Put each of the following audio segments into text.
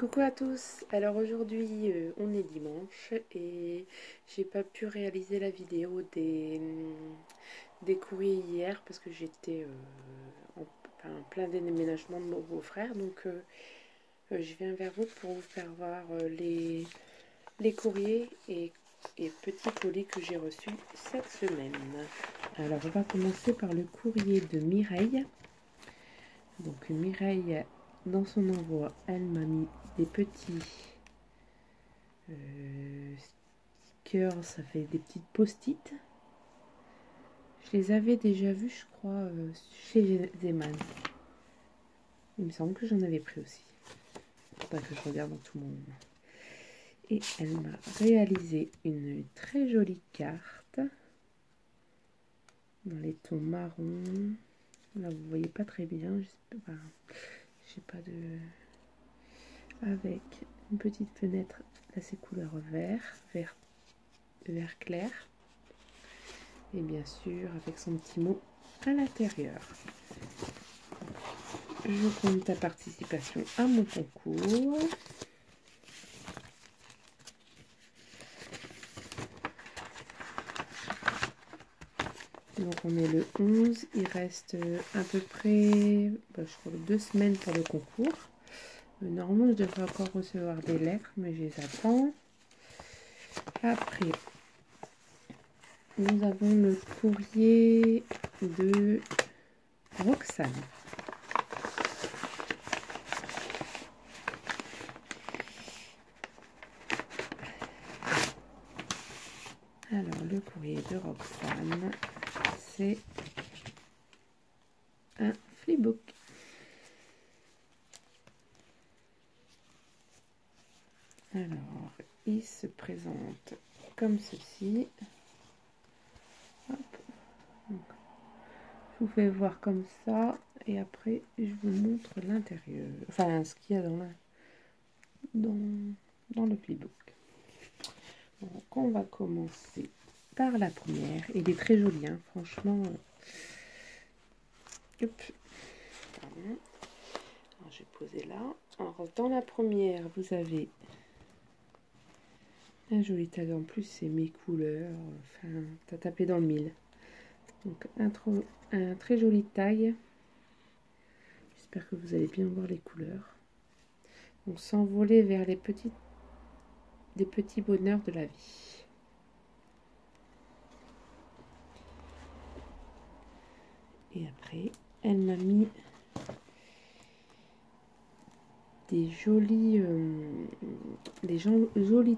Coucou à tous, alors aujourd'hui on est dimanche et j'ai pas pu réaliser la vidéo des courriers hier parce que j'étais en plein déménagement de mon beau-frère, donc je viens vers vous pour vous faire voir les courriers et petits colis que j'ai reçus cette semaine. Alors on va commencer par le courrier de Mireille. Donc Mireille, dans son envoi, elle m'a mis des petits stickers, ça fait des petites post-it. Je les avais déjà vus, je crois, chez Zeman. Il me semble que j'en avais pris aussi. Faudrait que je regarde dans tout mon... Et elle m'a réalisé une très jolie carte dans les tons marron. Là, vous voyez pas très bien. J'ai pas de... Avec une petite fenêtre, là c'est couleur vert clair. Et bien sûr, avec son petit mot à l'intérieur. Je compte ta participation à mon concours. Donc on est le 11, il reste à peu près, je crois, 2 semaines pour le concours. Normalement, je devrais encore recevoir des lettres, mais je les attends. Après, nous avons le courrier de Roxane. Alors, le courrier de Roxane, c'est un flipbook. Alors, il se présente comme ceci. Hop. Donc, je vous fais voir comme ça et après je vous montre l'intérieur, enfin ce qu'il y a dans le flipbook. Donc on va commencer par la première. Il est très joli, hein, franchement. Hop. Pardon. Alors, je vais poser là. Alors, dans la première, vous avez un joli tag. En plus, c'est mes couleurs. Enfin, t'as tapé dans le mille. Donc, un très joli tag. J'espère que vous allez bien voir les couleurs. Donc, s'envoler vers des petits bonheurs de la vie. Et après, elle m'a mis des jolis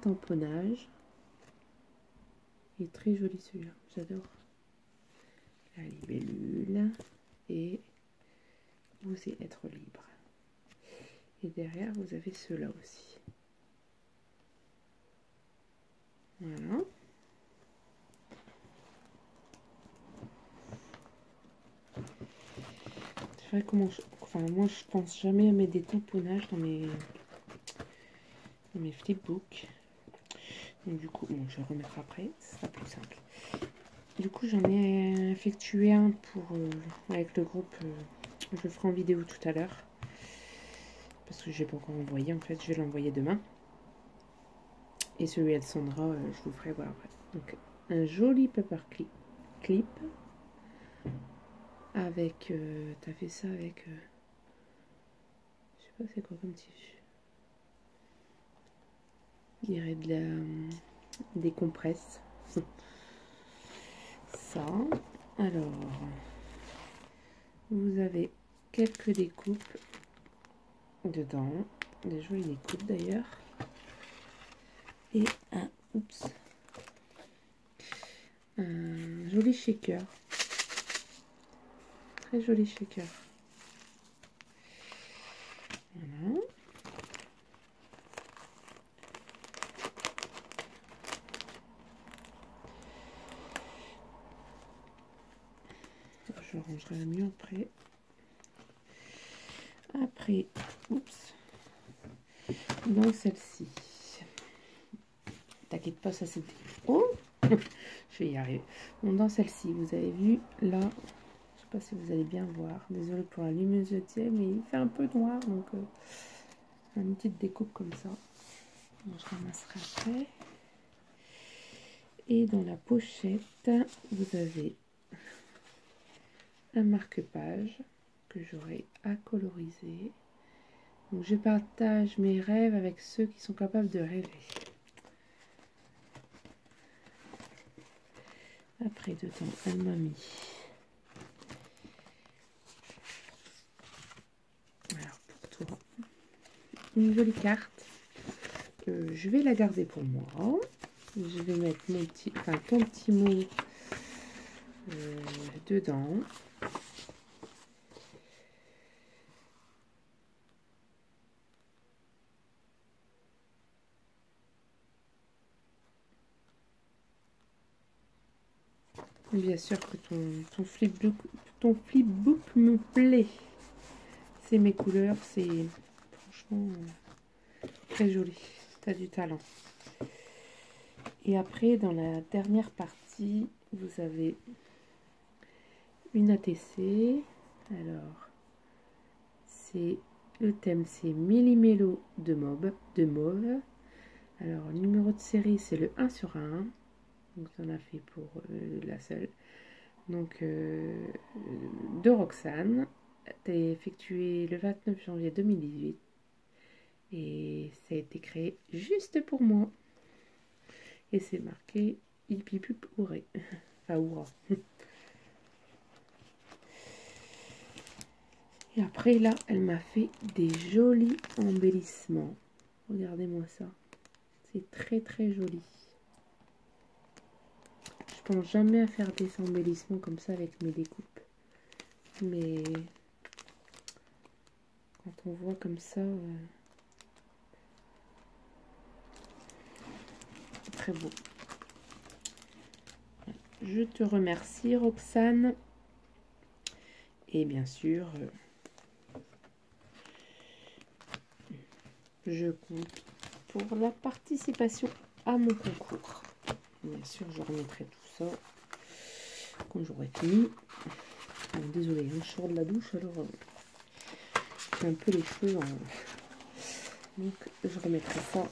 tamponnages. Il est très joli celui-là, j'adore. La libellule et Oser être libre. Et derrière, vous avez ceux-là aussi. Voilà. C'est vrai que moi je pense jamais à mettre des tamponnages dans mes flipbooks. Donc du coup, bon, je vais remettre après, ce sera plus simple. Du coup, j'en ai effectué un pour avec le groupe. Je le ferai en vidéo tout à l'heure. Parce que je n'ai pas encore envoyé, en fait, je vais l'envoyer demain. Et celui de Sandra, je vous ferai voir après. Donc, un joli paperclip. Avec, t'as fait ça avec, je sais pas c'est quoi comme tissu. Je dirais des compresses. Ça. Alors, vous avez quelques découpes dedans. Des jolies découpes d'ailleurs. Et un joli shaker. Très joli shaker. Voilà. Je rangerai mieux après. Après, oups, dans celle-ci. T'inquiète pas, ça c'était... Oh, je vais y arriver. Bon, dans celle-ci, vous avez vu, là, je sais pas si vous allez bien voir. Désolée pour la luminosité, mais il fait un peu noir, donc une petite découpe comme ça. Donc, je ramasserai après. Et dans la pochette, vous avez un marque-page que j'aurai à coloriser. Donc je partage mes rêves avec ceux qui sont capables de rêver. Après, dedans, elle m'a mis alors pour toi une jolie carte. Je vais la garder pour moi. Je vais mettre mon petit, enfin ton petit mot dedans. Bien sûr que ton flipbook me plaît. C'est mes couleurs, c'est franchement très joli. Tu as du talent. Et après, dans la dernière partie, vous avez une ATC. Alors, c'est le thème, c'est Méli-Mélo de mauve. Alors, le numéro de série, c'est le 1 sur 1. Donc, ça en a fait pour la seule. Donc, de Roxane. Tu effectué le 29 janvier 2018. Et ça a été créé juste pour moi. Et c'est marqué Hippie-Pup Ouré. Enfin, Oura. Et après, là, elle m'a fait des jolis embellissements. Regardez-moi ça. C'est très, très joli. Je pense jamais à faire des embellissements comme ça avec mes découpes. Mais quand on voit comme ça, c'est très beau. Je te remercie, Roxane. Et bien sûr, je compte pour la participation à mon concours. Bien sûr, je remettrai tout ça quand j'aurai fini. Désolée, je sors de la douche, alors j'ai un peu les cheveux en... Donc, je remettrai ça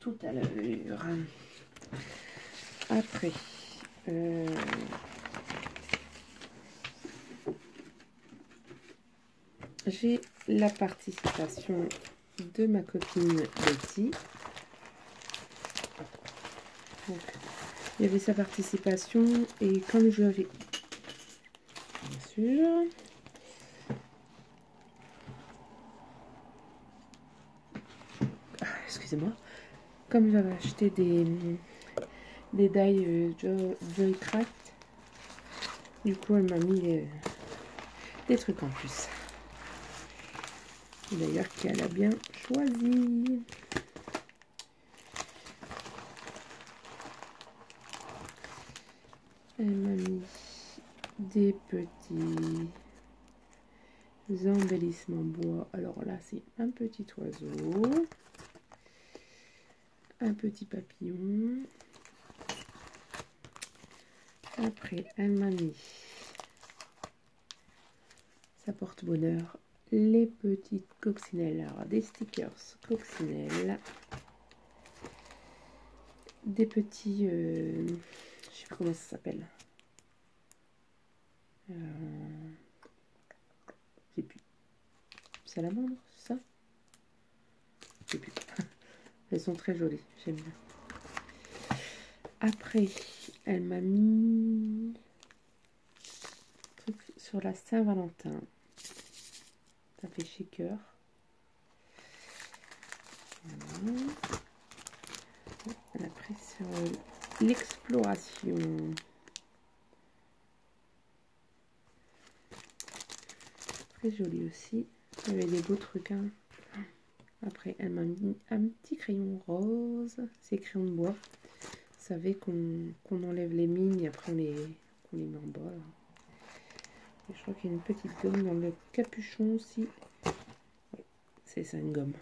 tout à l'heure. Après, j'ai la participation de ma copine Betty. Donc, il y avait sa participation et comme je l'avais, bien sûr, excusez-moi, comme j'avais acheté des die Joycraft, du coup elle m'a mis des trucs en plus. D'ailleurs qu'elle a bien choisi. Elle m'a mis des petits embellissements bois. Alors là, c'est un petit oiseau, un petit papillon. Après, elle m'a mis, ça porte bonheur, les petites coccinelles. Alors, des stickers coccinelles, des petits, je sais plus comment ça s'appelle. Je sais plus. Salamandre, c'est ça? Je sais plus. Elles sont très jolies, j'aime bien. Après, elle m'a mis truc sur la Saint-Valentin. Ça fait shaker. Voilà. Après, sur l'exploration. Très joli aussi. Il y avait des beaux trucs. Hein. Après, elle m'a mis un petit crayon rose. C'est crayon de bois. Vous savez qu'on enlève les mines et après on les met en bas. Là. Et je crois qu'il y a une petite gomme dans le capuchon aussi. Ouais, c'est ça, une gomme.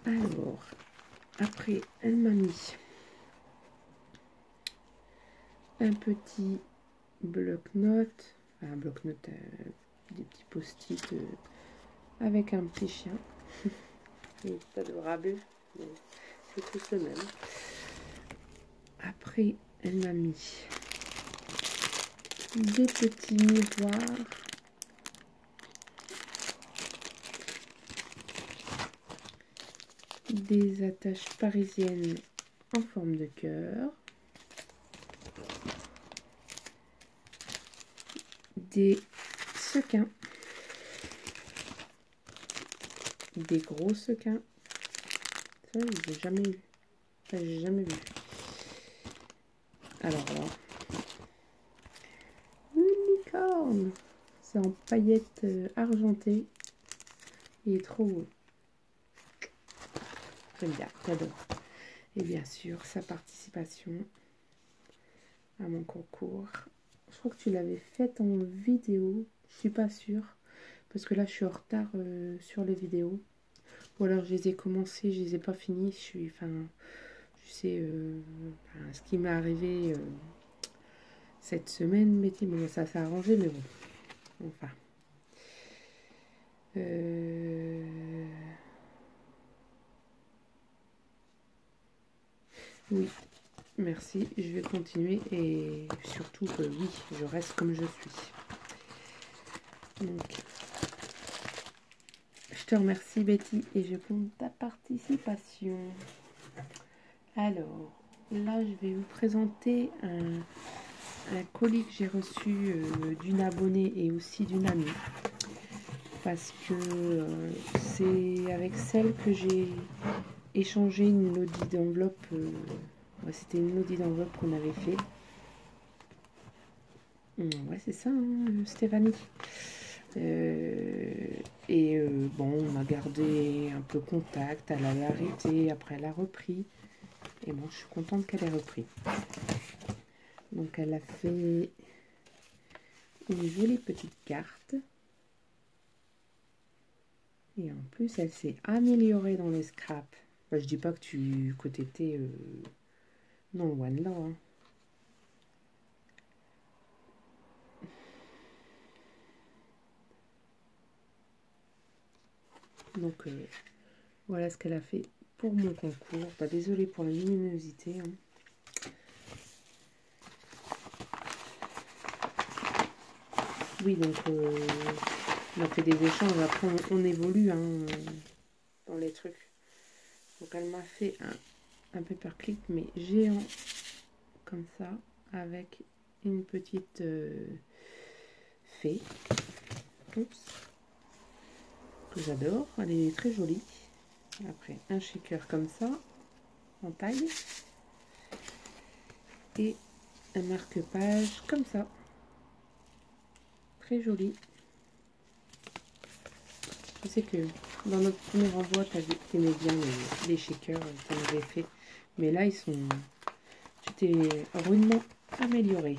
Alors, après, elle m'a mis un petit bloc-notes. Enfin, un bloc-notes, des petits post-it avec un petit chien. Il est adorable. C'est tous le même. Après, elle m'a mis des petits miroirs. Des attaches parisiennes en forme de cœur. Des sequins. Des gros sequins. Ça, je n'ai jamais eu. Ça, j'ai jamais vu. Alors là, unicorne. C'est en paillettes argentées. Il est trop beau. J'aime bien, j'adore. Et bien sûr, sa participation à mon concours. Je crois que tu l'avais faite en vidéo. Je suis pas sûre. Parce que là, je suis en retard sur les vidéos. Ou alors, je les ai commencées, je les ai pas finies. Tu sais, ce qui m'est arrivé cette semaine, Betty, bon, ça s'est arrangé, mais bon. Enfin. Oui, merci. Je vais continuer et surtout, oui, je reste comme je suis. Donc, je te remercie, Betty, et je compte ta participation. Alors, là, je vais vous présenter un colis que j'ai reçu d'une abonnée et aussi d'une amie. Parce que c'est avec celle que j'ai échangé une audit d'enveloppe. C'était une audit d'enveloppe qu'on avait fait. Ouais, c'est ça, hein, Stéphanie. Bon, on a gardé un peu contact. Elle avait arrêté, après elle a repris. Et bon, je suis contente qu'elle ait repris. Donc, elle a fait une jolie petite carte. Et en plus, elle s'est améliorée dans les scraps. Enfin, je dis pas que tu étais non loin de là. Hein. Donc, voilà ce qu'elle a fait pour mon concours. Bah, désolée pour la luminosité. Hein. Oui, donc, on a fait des échanges. Après, on évolue hein, dans les trucs. Donc, elle m'a fait un paperclip, mais géant, comme ça, avec une petite fée. Oups. Que j'adore. Elle est très jolie. Après, un shaker comme ça, en taille. Et un marque-page comme ça. Très joli. Je sais que dans notre premier envoi, tu aimais bien les shakers qu'on avait fait. Mais là, tu t'es rudement amélioré.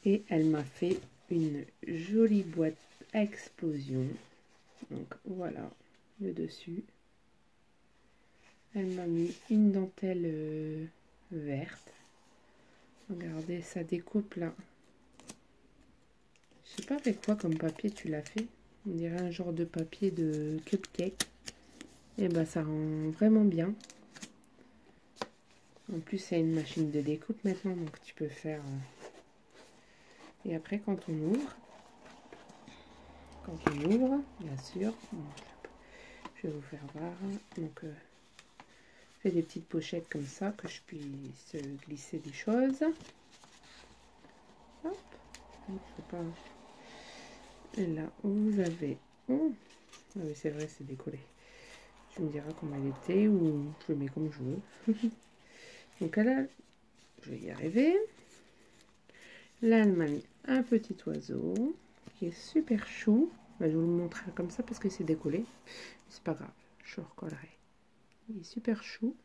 Et elle m'a fait une jolie boîte à explosion. Donc voilà, le dessus. Elle m'a mis une dentelle verte. Regardez, ça découpe là. Je sais pas avec quoi comme papier tu l'as fait. On dirait un genre de papier de cupcake. Et bah ça rend vraiment bien. En plus, c'est une machine de découpe maintenant, donc tu peux faire... Et après, quand on ouvre, bien sûr, je vais vous faire voir. Donc, je fais des petites pochettes comme ça, que je puisse glisser des choses. Hop. Je sais pas. Et là, vous avez... Oh. Ah oui, c'est vrai, c'est décollé. Tu me diras comment elle était, ou je le mets comme je veux. Donc là, je vais y arriver. Là, elle m'a mis un petit oiseau qui est super chou. Bah, je vais vous le montrer comme ça parce que c'est décollé. C'est pas grave, je recollerai. Il est super chou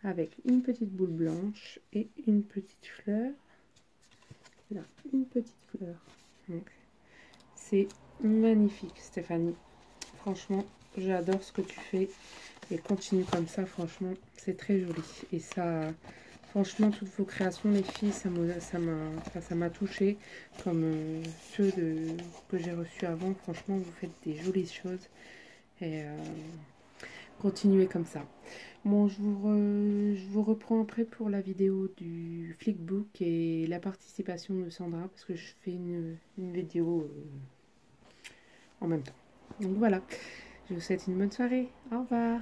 avec une petite boule blanche et une petite fleur. Là, une petite fleur. C'est magnifique, Stéphanie. Franchement, j'adore ce que tu fais et continue comme ça. Franchement, c'est très joli et ça Franchement, toutes vos créations, les filles, ça m'a touchée. Comme ceux que j'ai reçus avant. Franchement, vous faites des jolies choses. Et continuez comme ça. Bon, je vous reprends après pour la vidéo du Flickbook et la participation de Sandra. Parce que je fais une vidéo en même temps. Donc voilà. Je vous souhaite une bonne soirée. Au revoir.